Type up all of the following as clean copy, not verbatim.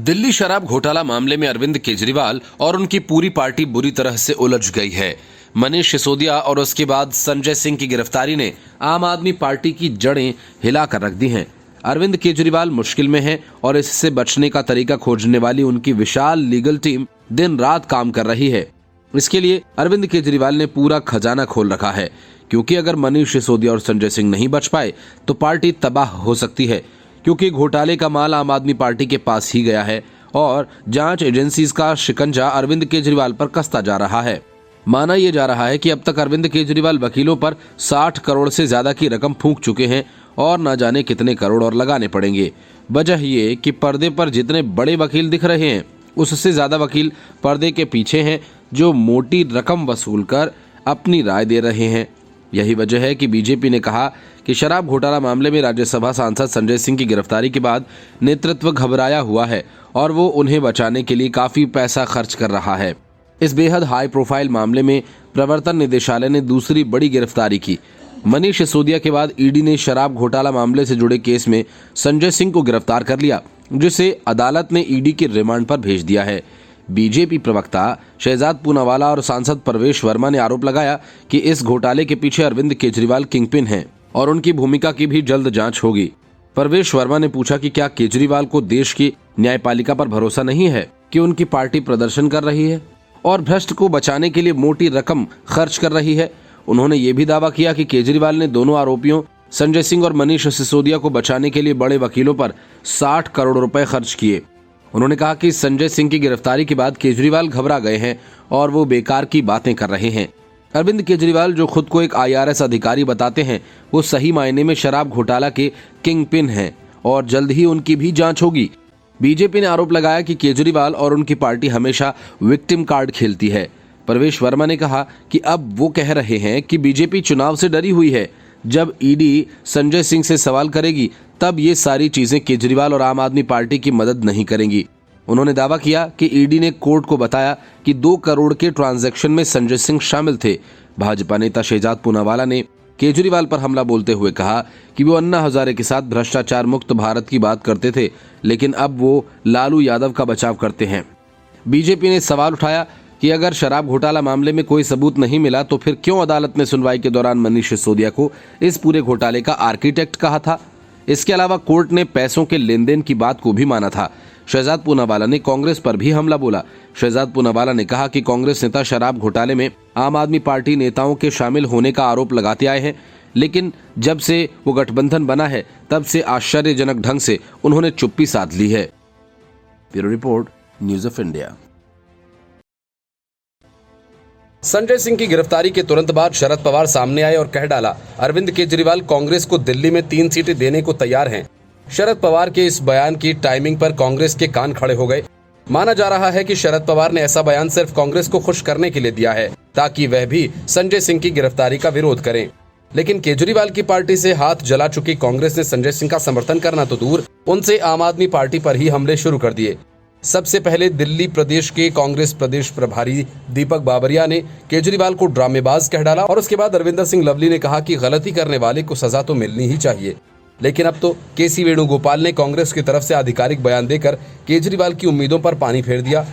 दिल्ली शराब घोटाला मामले में अरविंद केजरीवाल और उनकी पूरी पार्टी बुरी तरह से उलझ गई है। मनीष सिसोदिया और उसके बाद संजय सिंह की गिरफ्तारी ने आम आदमी पार्टी की जड़ें हिलाकर रख दी हैं। अरविंद केजरीवाल मुश्किल में हैं और इससे बचने का तरीका खोजने वाली उनकी विशाल लीगल टीम दिन रात काम कर रही है। इसके लिए अरविंद केजरीवाल ने पूरा खजाना खोल रखा है, क्योंकि अगर मनीष सिसोदिया और संजय सिंह नहीं बच पाए तो पार्टी तबाह हो सकती है, क्योंकि घोटाले का माल आम आदमी पार्टी के पास ही गया है और जांच एजेंसीज का शिकंजा अरविंद केजरीवाल पर कसता जा रहा है। माना यह जा रहा है कि अब तक अरविंद केजरीवाल वकीलों पर 60 करोड़ से ज्यादा की रकम फूंक चुके हैं और न जाने कितने करोड़ और लगाने पड़ेंगे। वजह ये कि पर्दे पर जितने बड़े वकील दिख रहे हैं उससे ज्यादा वकील पर्दे के पीछे हैं, जो मोटी रकम वसूल कर अपनी राय दे रहे हैं। यही वजह है कि बीजेपी ने कहा कि शराब घोटाला मामले में राज्यसभा सांसद संजय सिंह की गिरफ्तारी के बाद नेतृत्व घबराया हुआ है और वो उन्हें बचाने के लिए काफी पैसा खर्च कर रहा है। इस बेहद हाई प्रोफाइल मामले में प्रवर्तन निदेशालय ने दूसरी बड़ी गिरफ्तारी की। मनीष सिसोदिया के बाद ईडी ने शराब घोटाला मामले से जुड़े केस में संजय सिंह को गिरफ्तार कर लिया, जिसे अदालत ने ईडी के रिमांड पर भेज दिया है। बीजेपी प्रवक्ता शहजाद पूनावाला और सांसद परवेश वर्मा ने आरोप लगाया कि इस घोटाले के पीछे अरविंद केजरीवाल किंगपिन हैं और उनकी भूमिका की भी जल्द जांच होगी। परवेश वर्मा ने पूछा कि क्या केजरीवाल को देश की न्यायपालिका पर भरोसा नहीं है कि उनकी पार्टी प्रदर्शन कर रही है और भ्रष्ट को बचाने के लिए मोटी रकम खर्च कर रही है। उन्होंने ये भी दावा किया कि केजरीवाल ने दोनों आरोपियों संजय सिंह और मनीष सिसोदिया को बचाने के लिए बड़े वकीलों पर 60 करोड़ रुपए खर्च किए। उन्होंने कहा कि संजय सिंह की गिरफ्तारी के बाद केजरीवाल घबरा गए हैं और वो बेकार की बातें कर रहे हैं। अरविंद केजरीवाल, जो खुद को एक IRS अधिकारी बताते हैं, वो सही मायने में शराब घोटाला के किंग पिन हैं और जल्द ही उनकी भी जांच होगी। बीजेपी ने आरोप लगाया कि केजरीवाल और उनकी पार्टी हमेशा विक्टिम कार्ड खेलती है। परवेश वर्मा ने कहा कि अब वो कह रहे हैं कि बीजेपी चुनाव से डरी हुई है। जब ईडी संजय सिंह से सवाल करेगी तब ये सारी चीजें केजरीवाल और आम आदमी पार्टी की मदद नहीं करेंगी। उन्होंने दावा किया कि ईडी ने कोर्ट को बताया कि 2 करोड़ के ट्रांजैक्शन में संजय सिंह शामिल थे। भाजपा नेता शहजाद पूनावाला ने केजरीवाल पर हमला बोलते हुए कहा कि वो अन्ना हजारे के साथ भ्रष्टाचार मुक्त भारत की बात करते थे, लेकिन अब वो लालू यादव का बचाव करते हैं। बीजेपी ने सवाल उठाया कि अगर शराब घोटाला मामले में कोई सबूत नहीं मिला तो फिर क्यों अदालत ने सुनवाई के दौरान मनीष सिसोदिया को इस पूरे घोटाले का आर्किटेक्ट कहा था। इसके अलावा कोर्ट ने पैसों के लेन देन की बात को भी माना था। शहजाद पूनावाला ने कांग्रेस पर भी हमला बोला। शहजाद पूनावाला ने कहा कि कांग्रेस नेता शराब घोटाले में आम आदमी पार्टी नेताओं के शामिल होने का आरोप लगाते आए हैं, लेकिन जब से वो गठबंधन बना है तब से आश्चर्यजनक ढंग से उन्होंने चुप्पी साध ली है। Bureau report, news of India. Sanjay Singh की गिरफ्तारी के तुरंत बाद शरद पवार सामने आए और कह डाला, अरविंद केजरीवाल कांग्रेस को दिल्ली में 3 सीटें देने को तैयार हैं। शरद पवार के इस बयान की टाइमिंग पर कांग्रेस के कान खड़े हो गए। माना जा रहा है कि शरद पवार ने ऐसा बयान सिर्फ कांग्रेस को खुश करने के लिए दिया है, ताकि वह भी संजय सिंह की गिरफ्तारी का विरोध करें। लेकिन केजरीवाल की पार्टी से हाथ जला चुकी कांग्रेस ने संजय सिंह का समर्थन करना तो दूर, उनसे आम आदमी पार्टी पर ही हमले शुरू कर दिए। सबसे पहले दिल्ली प्रदेश के कांग्रेस प्रदेश प्रभारी दीपक बाबरिया ने केजरीवाल को ड्रामेबाज कह डाला और उसके बाद अरविंदर सिंह लवली ने कहा कि गलती करने वाले को सजा तो मिलनी ही चाहिए। लेकिन अब तो केसी वेणुगोपाल ने कांग्रेस की तरफ से आधिकारिक बयान देकर केजरीवाल की उम्मीदों पर पानी फेर दिया।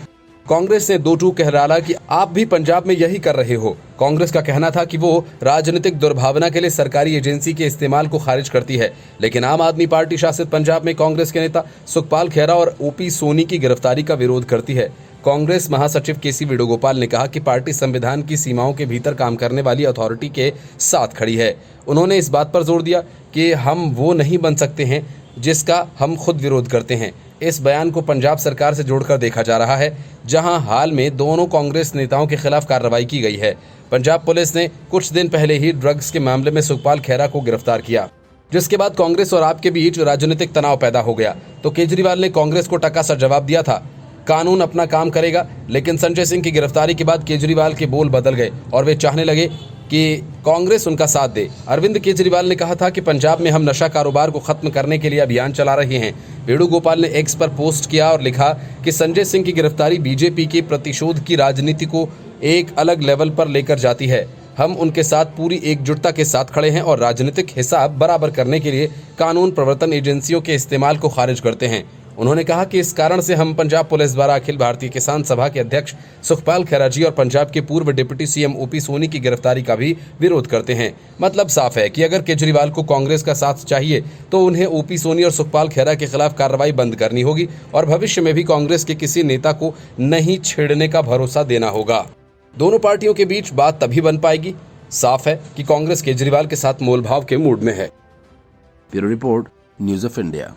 कांग्रेस ने 2-2 कह डाला कि आप भी पंजाब में यही कर रहे हो। कांग्रेस का कहना था कि वो राजनीतिक दुर्भावना के लिए सरकारी एजेंसी के इस्तेमाल को खारिज करती है, लेकिन आम आदमी पार्टी शासित पंजाब में कांग्रेस के नेता सुखपाल खेरा और OP सोनी की गिरफ्तारी का विरोध करती है। कांग्रेस महासचिव केसी वेणुगोपाल ने कहा कि पार्टी संविधान की सीमाओं के भीतर काम करने वाली अथॉरिटी के साथ खड़ी है। उन्होंने इस बात पर जोर दिया कि हम वो नहीं बन सकते हैं जिसका हम खुद विरोध करते हैं। इस बयान को पंजाब सरकार से जोड़कर देखा जा रहा है, जहां हाल में दोनों कांग्रेस नेताओं के खिलाफ कार्रवाई की गई है। पंजाब पुलिस ने कुछ दिन पहले ही ड्रग्स के मामले में सुखपाल खेरा को गिरफ्तार किया, जिसके बाद कांग्रेस और आप के बीच राजनीतिक तनाव पैदा हो गया। तो केजरीवाल ने कांग्रेस को टक्का सा जवाब दिया था, कानून अपना काम करेगा। लेकिन संजय सिंह की गिरफ्तारी के बाद केजरीवाल के बोल बदल गए और वे चाहने लगे कि कांग्रेस उनका साथ दे। अरविंद केजरीवाल ने कहा था कि पंजाब में हम नशा कारोबार को खत्म करने के लिए अभियान चला रहे हैं। वेणुगोपाल ने एक्स पर पोस्ट किया और लिखा कि संजय सिंह की गिरफ्तारी बीजेपी के प्रतिशोध की राजनीति को एक अलग लेवल पर लेकर जाती है। हम उनके साथ पूरी एकजुटता के साथ खड़े हैं और राजनीतिक हिसाब बराबर करने के लिए कानून प्रवर्तन एजेंसियों के इस्तेमाल को खारिज करते हैं। उन्होंने कहा कि इस कारण से हम पंजाब पुलिस द्वारा अखिल भारतीय किसान सभा के अध्यक्ष सुखपाल खैरा जी और पंजाब के पूर्व डिप्टी सीएम ओपी सोनी की गिरफ्तारी का भी विरोध करते हैं। मतलब साफ है कि अगर केजरीवाल को कांग्रेस का साथ चाहिए तो उन्हें ओपी सोनी और सुखपाल खैरा के खिलाफ कार्रवाई बंद करनी होगी और भविष्य में भी कांग्रेस के किसी नेता को नहीं छेड़ने का भरोसा देना होगा। दोनों पार्टियों के बीच बात तभी बन पाएगी। साफ है कि कांग्रेस केजरीवाल के साथ मोलभाव के मूड में है। Bureau report, news of India.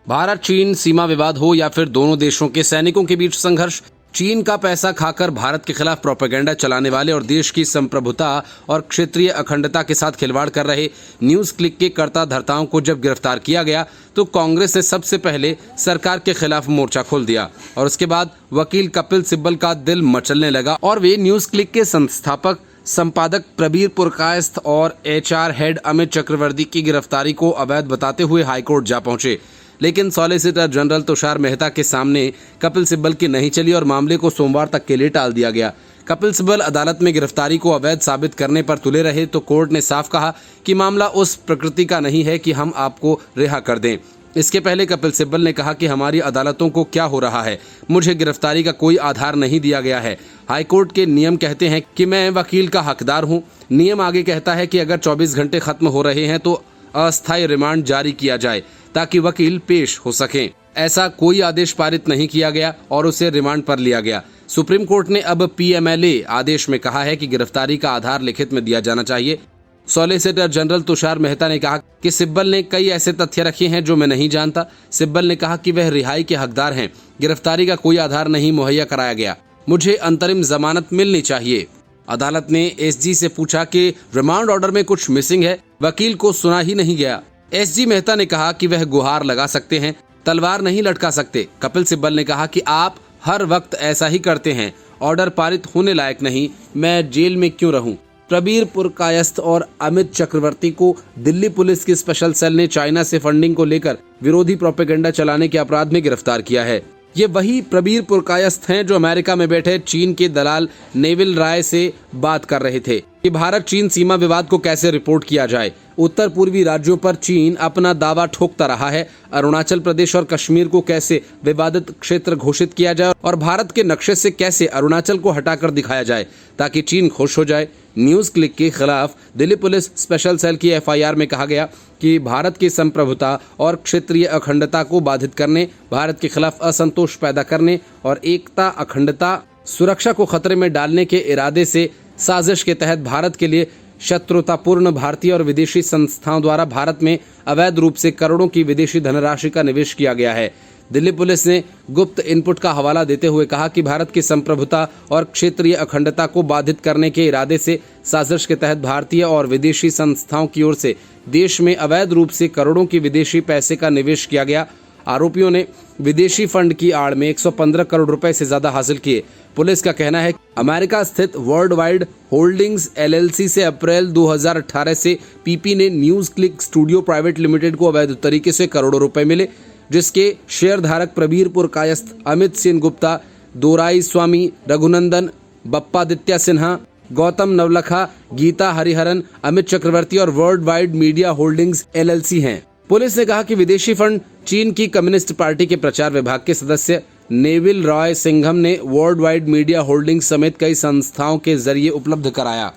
Bharat चीन सीमा विवाद हो या फिर दोनों देशों के सैनिकों के बीच संघर्ष, चीन का पैसा खाकर भारत के खिलाफ प्रोपेगेंडा चलाने वाले और देश की संप्रभुता और क्षेत्रीय अखंडता के साथ खिलवाड़ कर रहे न्यूज क्लिक के कर्ता धर्ताओं को जब गिरफ्तार किया गया तो कांग्रेस ने सबसे पहले सरकार के खिलाफ मोर्चा खोल दिया और उसके बाद वकील कपिल सिब्बल का दिल मचलने लगा और वे न्यूज क्लिक के संस्थापक संपादक प्रबीर पुरकायस्थ और HR हेड अमित चक्रवर्ती की गिरफ्तारी को अवैध बताते हुए हाईकोर्ट जा पहुंचे। लेकिन सॉलिसिटर जनरल तुषार मेहता के सामने कपिल सिब्बल की नहीं चली और मामले को सोमवार तक के लिए टाल दिया गया। कपिल सिब्बल अदालत में गिरफ्तारी को अवैध साबित करने पर तुले रहे तो कोर्ट ने साफ कहा कि मामला उस प्रकृति का नहीं है कि हम आपको रिहा कर दें। इसके पहले कपिल सिब्बल ने कहा कि हमारी अदालतों को क्या हो रहा है, मुझे गिरफ्तारी का कोई आधार नहीं दिया गया है। हाईकोर्ट के नियम कहते हैं कि मैं वकील का हकदार हूं। नियम आगे कहता है कि अगर 24 घंटे खत्म हो रहे हैं तो अस्थायी रिमांड जारी किया जाए ताकि वकील पेश हो सकें। ऐसा कोई आदेश पारित नहीं किया गया और उसे रिमांड पर लिया गया। सुप्रीम कोर्ट ने अब PMLA आदेश में कहा है कि गिरफ्तारी का आधार लिखित में दिया जाना चाहिए। सॉलिसिटर जनरल तुषार मेहता ने कहा कि सिब्बल ने कई ऐसे तथ्य रखे हैं जो मैं नहीं जानता। सिब्बल ने कहा कि वह रिहाई के हकदार हैं। गिरफ्तारी का कोई आधार नहीं मुहैया कराया गया। मुझे अंतरिम जमानत मिलनी चाहिए। अदालत ने SG से पूछा कि रिमांड ऑर्डर में कुछ मिसिंग है। वकील को सुना ही नहीं गया। SG मेहता ने कहा कि वह गुहार लगा सकते हैं, तलवार नहीं लटका सकते। कपिल सिब्बल ने कहा कि आप हर वक्त ऐसा ही करते हैं। ऑर्डर पारित होने लायक नहीं, मैं जेल में क्यों रहूं। प्रबीर पुरकायस्थ और अमित चक्रवर्ती को दिल्ली पुलिस की स्पेशल सेल ने चाइना से फंडिंग को लेकर विरोधी प्रोपेगेंडा चलाने के अपराध में गिरफ्तार किया है। ये वही प्रबीर पुरकायस्थ हैं जो अमेरिका में बैठे चीन के दलाल नेविल राय से बात कर रहे थे कि भारत चीन सीमा विवाद को कैसे रिपोर्ट किया जाए। उत्तर पूर्वी राज्यों पर चीन अपना दावा ठोकता रहा है। अरुणाचल प्रदेश और कश्मीर को कैसे विवादित क्षेत्र घोषित किया जाए और भारत के नक्शे से कैसे अरुणाचल को हटाकर दिखाया जाए ताकि चीन खुश हो जाए। न्यूज क्लिक के खिलाफ दिल्ली पुलिस स्पेशल सेल की FIR में कहा गया कि भारत की संप्रभुता और क्षेत्रीय अखंडता को बाधित करने, भारत के खिलाफ असंतोष पैदा करने और एकता, अखंडता, सुरक्षा को खतरे में डालने के इरादे से साजिश के तहत भारत के लिए शत्रुतापूर्ण भारतीय और विदेशी संस्थाओं द्वारा भारत में अवैध रूप से करोड़ों की विदेशी धनराशि का निवेश किया गया है। दिल्ली पुलिस ने गुप्त इनपुट का हवाला देते हुए कहा कि भारत की संप्रभुता और क्षेत्रीय अखंडता को बाधित करने के इरादे से साजिश के तहत भारतीय और विदेशी संस्थाओं की ओर से देश में अवैध रूप से करोड़ों की विदेशी पैसे का निवेश किया गया। आरोपियों ने विदेशी फंड की आड़ में 115 करोड़ रुपए से ज्यादा हासिल किए। पुलिस का कहना है अमेरिका स्थित वर्ल्ड वाइड होल्डिंग्स LLC से अप्रैल 2018 से PP ने news click studio private limited को अवैध तरीके से करोड़ों रुपए मिले, जिसके शेयर धारक प्रबीर पुरकायस्थ, अमित सेन गुप्ता, दोराई स्वामी, रघुनंदन, बप्पादित्य सिन्हा, गौतम नवलखा, गीता हरिहरन, अमित चक्रवर्ती और world wide media holdings LLC हैं। पुलिस ने कहा कि विदेशी फंड चीन की कम्युनिस्ट पार्टी के प्रचार विभाग के सदस्य नेविल रॉय सिंघम ने वर्ल्ड वाइड मीडिया होल्डिंग्स समेत कई संस्थाओं के जरिए उपलब्ध कराया।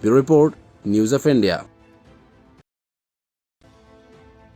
Bureau report, news of India.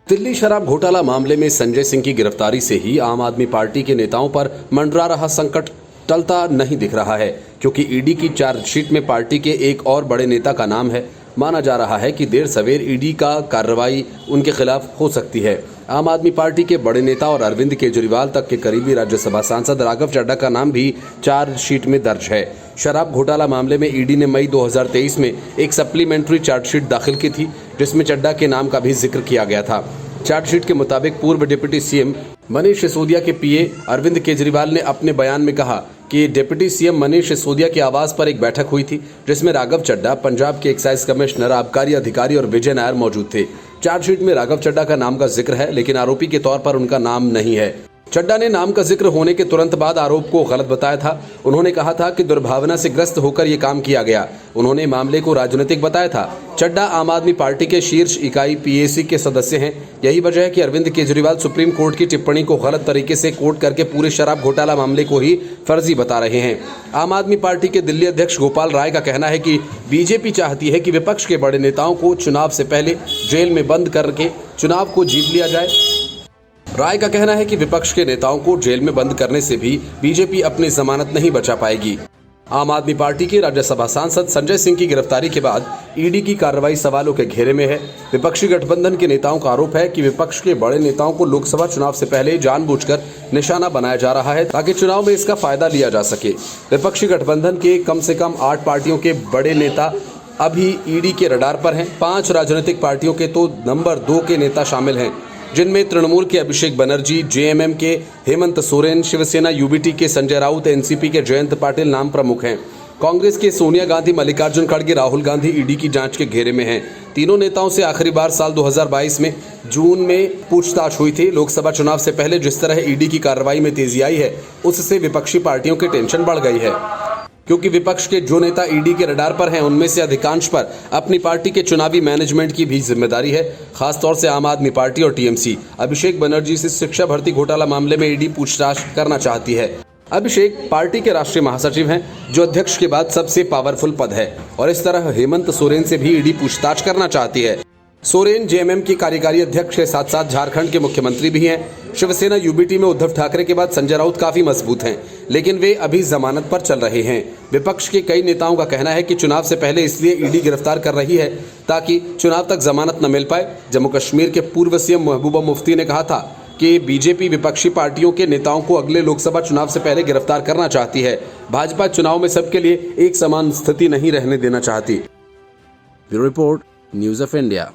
Delhi शराब घोटाला मामले में संजय सिंह की गिरफ्तारी से ही आम आदमी पार्टी के नेताओं पर मंडरा रहा संकट टलता नहीं दिख रहा है, क्योंकि ईडी की चार्जशीट में पार्टी के एक और बड़े नेता का नाम है। माना जा रहा है कि देर सवेर ईडी का कार्रवाई उनके खिलाफ हो सकती है। आम आदमी पार्टी के बड़े नेता और अरविंद केजरीवाल तक के करीबी राज्यसभा सांसद राघव चड्ढा का नाम भी चार्जशीट में दर्ज है। शराब घोटाला मामले में ईडी ने मई 2023 में एक सप्लीमेंट्री चार्जशीट दाखिल की थी, जिसमें चड्ढा के नाम का भी जिक्र किया गया था। चार्जशीट के मुताबिक पूर्व डिप्टी सीएम मनीष सिसोदिया के PA अरविंद केजरीवाल ने अपने बयान में कहा कि डिप्टी सीएम मनीष सिसोदिया के आवास पर एक बैठक हुई थी, जिसमें राघव चड्ढा, पंजाब के एक्साइज कमिश्नर, आबकारी अधिकारी और विजय नायर मौजूद थे। चार्जशीट में राघव चड्ढा का नाम का जिक्र है, लेकिन आरोपी के तौर पर उनका नाम नहीं है। चड्डा ने नाम का जिक्र होने के तुरंत बाद आरोप को गलत बताया था। उन्होंने कहा था कि दुर्भावना से ग्रस्त होकर ये काम किया गया। उन्होंने मामले को राजनीतिक बताया था। चड्डा आम आदमी पार्टी के शीर्ष इकाई पीएसी के सदस्य हैं। यही वजह है कि अरविंद केजरीवाल सुप्रीम कोर्ट की टिप्पणी को गलत तरीके से कोट करके पूरे शराब घोटाला मामले को ही फर्जी बता रहे हैं। आम आदमी पार्टी के दिल्ली अध्यक्ष गोपाल राय का कहना है कि बीजेपी चाहती है कि विपक्ष के बड़े नेताओं को चुनाव से पहले जेल में बंद करके चुनाव को जीत लिया जाए। राय का कहना है कि विपक्ष के नेताओं को जेल में बंद करने से भी बीजेपी अपनी जमानत नहीं बचा पाएगी। आम आदमी पार्टी के राज्यसभा सांसद संजय सिंह की गिरफ्तारी के बाद ईडी की कार्रवाई सवालों के घेरे में है। विपक्षी गठबंधन के नेताओं का आरोप है कि विपक्ष के बड़े नेताओं को लोकसभा चुनाव से पहले जानबूझकर निशाना बनाया जा रहा है ताकि चुनाव में इसका फायदा लिया जा सके। विपक्षी गठबंधन के कम से कम 8 पार्टियों के बड़े नेता अभी ईडी के रडार पर हैं। 5 राजनीतिक पार्टियों के तो नंबर 2 के नेता शामिल हैं, जिनमें तृणमूल के अभिषेक बनर्जी, जेएमएम के हेमंत सोरेन, शिवसेना यूबीटी के संजय राउत, एनसीपी के जयंत पाटिल नाम प्रमुख हैं। कांग्रेस के सोनिया गांधी, मल्लिकार्जुन खड़गे, राहुल गांधी ईडी की जांच के घेरे में हैं। तीनों नेताओं से आखिरी बार साल 2022 में जून में पूछताछ हुई थी। लोकसभा चुनाव से पहले जिस तरह ईडी की कार्रवाई में तेजी आई है, उससे विपक्षी पार्टियों की टेंशन बढ़ गई है, क्योंकि विपक्ष के जो नेता ईडी के रडार पर हैं, उनमें से अधिकांश पर अपनी पार्टी के चुनावी मैनेजमेंट की भी जिम्मेदारी है। खासतौर से आम आदमी पार्टी और टीएमसी अभिषेक बनर्जी से शिक्षा भर्ती घोटाला मामले में ईडी पूछताछ करना चाहती है। अभिषेक पार्टी के राष्ट्रीय महासचिव हैं, जो अध्यक्ष के बाद सबसे पावरफुल पद है, और इस तरह हेमंत सोरेन से भी ईडी पूछताछ करना चाहती है। सोरेन जेएमएम के कार्यकारी अध्यक्ष के साथ साथ झारखंड के मुख्यमंत्री भी हैं। शिवसेना यूबीटी में उद्धव ठाकरे के बाद संजय राउत काफी मजबूत हैं, लेकिन वे अभी जमानत पर चल रहे हैं। विपक्ष के कई नेताओं का कहना है कि चुनाव से पहले इसलिए ईडी गिरफ्तार कर रही है ताकि चुनाव तक जमानत न मिल पाए। जम्मू कश्मीर के पूर्व सीएम महबूबा मुफ्ती ने कहा था कि बीजेपी विपक्षी पार्टियों के नेताओं को अगले लोकसभा चुनाव से पहले गिरफ्तार करना चाहती है। भाजपा चुनाव में सबके लिए एक समान स्थिति नहीं रहने देना चाहती। Bureau report, news of India.